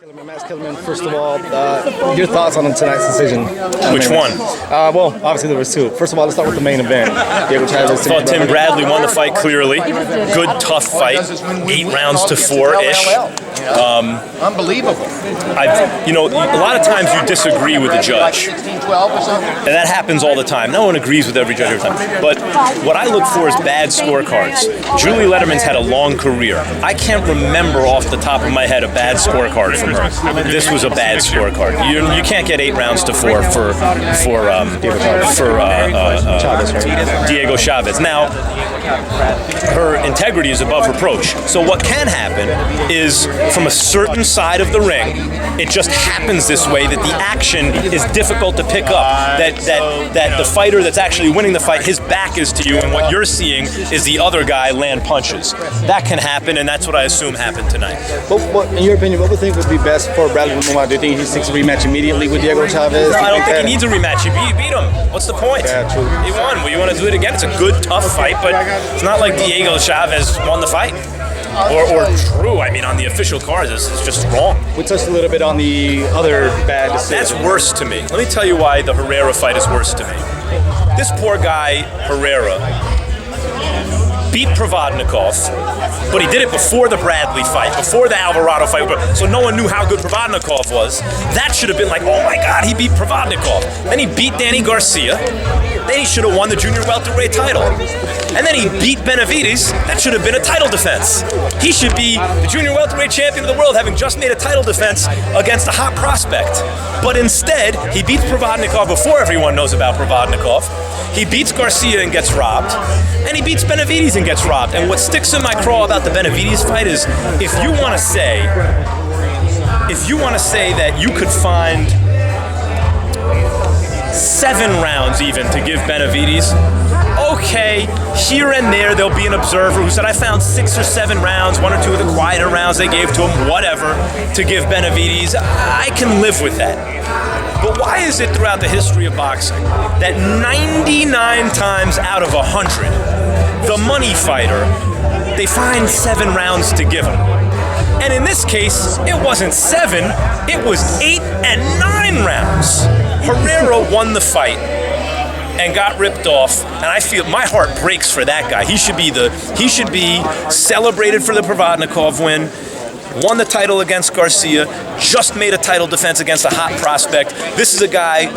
Max Kellerman, first of all, your thoughts on tonight's decision? Which one? Well, obviously there was two. First of all, let's start with the main event. I thought Tim Bradley won the fight clearly. Good, tough fight. 8 rounds to 4-ish. Unbelievable. A lot of times you disagree with the judge. And that happens all the time. No one agrees with every judge every time. But what I look for is bad scorecards. Julie Letterman's had a long career. I can't remember off the top of my head a bad scorecard from her. This was a bad scorecard. You can't get 8 rounds to 4 for Diego Chaves. Now, her integrity is above reproach. So what can happen is from a certain side of the ring, it just happens this way that the action is difficult to pick up. That the fighter that's actually winning the fight, his back is to you, and what you're seeing is the other guy land punches. That can happen, and that's what I assume happened tonight. But in your opinion, what would you think would be best for Bradley-Chaves? Do you think he seeks a rematch immediately with Diego Chaves? No, I don't think he needs a rematch. He beat him. What's the point? Yeah, true. He won. Well, you want to do it again? It's a good, tough fight, but it's not like Diego Chaves won the fight. Or true. I mean, on the official cards, it's just wrong. We touched a little bit on the other bad decisions. That's worse to me. Let me tell you why the Herrera fight is worse to me. This poor guy, Herrera, beat Provodnikov, but he did it before the Bradley fight, before the Alvarado fight, so no one knew how good Provodnikov was. That should have been like, oh my God, he beat Provodnikov. Then he beat Danny Garcia. Then he should have won the junior welterweight title. And then he beat Benavidez. That should have been a title defense. He should be the junior welterweight champion of the world, having just made a title defense against a hot prospect. But instead, he beats Provodnikov before everyone knows about Provodnikov. He beats Garcia and gets robbed. And he beats Benavidez and gets robbed. And what sticks in my craw about the Benavidez fight is if you want to say that you could find 7 rounds even to give Benavidez, okay, here and there'll be an observer who said, I found 6 or 7 rounds, 1 or 2 of the quieter rounds they gave to him, whatever, to give Benavidez. I can live with that. But why is it throughout the history of boxing that 99 times out of 100, the money fighter, they find 7 rounds to give him? And in this case, it wasn't 7, it was 8 and 9 rounds. Herrera won the fight and got ripped off, and I feel my heart breaks for that guy. He should be celebrated for the Provodnikov win. Won the title against Garcia, just made a title defense against a hot prospect. This is a guy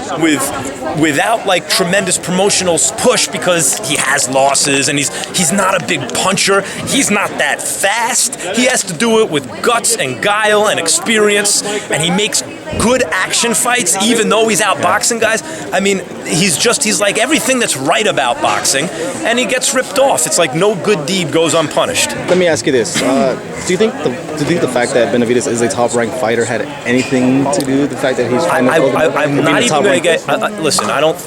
without like tremendous promotional push because he has losses and he's not a big puncher. He's not that fast. He has to do it with guts and guile and experience, and he makes good action fights even though he's out boxing guys. I mean, he's like everything that's right about boxing, and he gets ripped off. It's like no good deed goes unpunished. Let me ask you this. Do you think the fact that Benavidez is a top-ranked fighter had anything to do with the fact that he's I'm not even going to get... listen, I don't...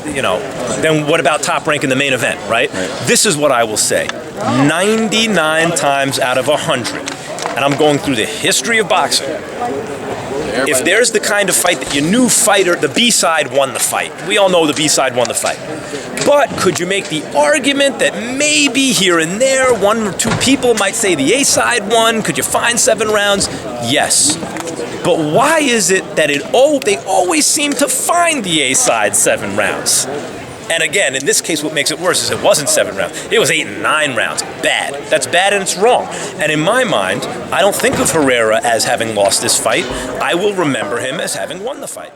Then what about top rank in the main event, right? This is what I will say. 99 times out of 100, and I'm going through the history of boxing, if there's the kind of fight that you knew the B-side won the fight. We all know the B-side won the fight. But could you make the argument that maybe here and there, 1 or 2 people might say the A-side won? Could you find 7 rounds? Yes. But why is it that they always seem to find the A-side 7 rounds? And again, in this case, what makes it worse is it wasn't 7 rounds. It was 8 and 9 rounds. Bad. That's bad and it's wrong. And in my mind, I don't think of Herrera as having lost this fight. I will remember him as having won the fight.